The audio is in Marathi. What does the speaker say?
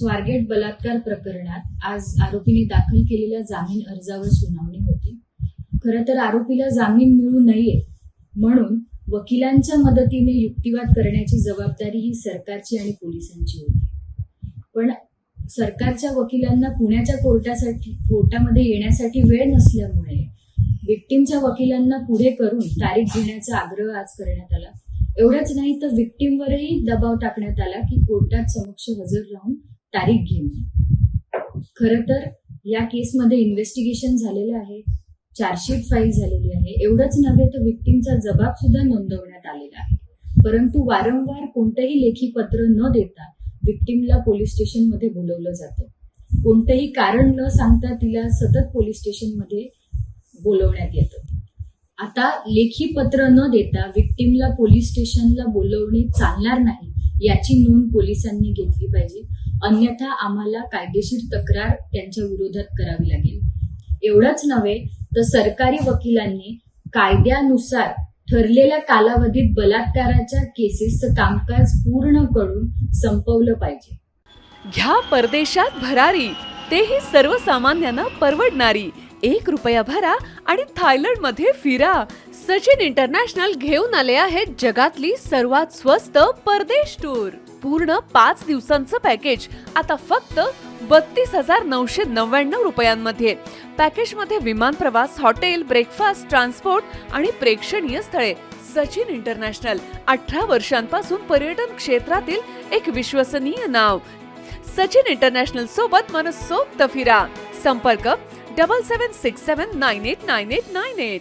स्वारगेट बलात्कार प्रकरणात आज आरोपीने दाखल केलेल्या जामीन अर्जावर सुनावणी होती. खरं तर आरोपीला जामीन मिळू नये म्हणून वकिलांच्या मदतीने युक्तिवाद करण्याची जबाबदारी ही सरकारची आणि पोलिसांची होती. पण सरकारच्या वकिलांना पुण्याच्या कोर्टामध्ये येण्यासाठी वेळ नसल्यामुळे विक्टिमच्या वकिलांना पुढे करून तारीख घेण्याचा आग्रह आज करण्यात आला. एवढंच नाही तर विक्टिमवरही दबाव टाकण्यात आला की कोर्टात समक्ष हजर राहून तारीख घेऊन. खरं तर या केसमध्ये इन्व्हेस्टिगेशन झालेलं आहे, चार्जशीट फाईल झालेली आहे. एवढंच नव्हे तर विक्टिमचा जबाब सुद्धा नोंदवण्यात आलेला आहे. परंतु वारंवार कोणतंही लेखी पत्र न देता विक्टिमला पोलीस स्टेशनमध्ये बोलवलं जातं. कोणतंही कारण न सांगता तिला सतत पोलीस स्टेशनमध्ये बोलवण्यात येतं. आता लेखी पत्र न देता विक्टिमला पोलीस स्टेशनला बोलवणे चालणार नाही याची नोंद पोलिसांनी घेतली पाहिजे. अन्यथा आम्हाला कायदेशीर तक्रार त्यांच्या विरोधात करावी लागेल. एवढंच नव्हे तर सरकारी वकिलांनी कायद्यानुसार ठरलेल्या कालावधीत बलात्काराच्या केसेसचं कामकाज पूर्ण करून संपवलं पाहिजे. घ्या परदेशात भरारी, तेही सर्वसामान्यांना परवडणारी. 1 रुपया भरा आणि थायलंडमध्ये फिरा. सचिन इंटरनॅशनल घेऊन आले आहेत जगातली सर्वात स्वस्त परदेश टूर. पूर्ण 5 दिवसांचं पॅकेज आता फक्त 32,999 रुपयांमध्ये. पॅकेजमध्ये विमान प्रवास, हॉटेल, ब्रेकफास्ट, ट्रान्सपोर्ट आणि प्रेक्षणीय स्थळे. सचिन इंटरनॅशनल 18 वर्षांपासून पर्यटन क्षेत्रातील एक विश्वसनीय नाव. सचिन इंटरनॅशनल सोबत मनसोक्त फिरा. संपर्क 7767989898.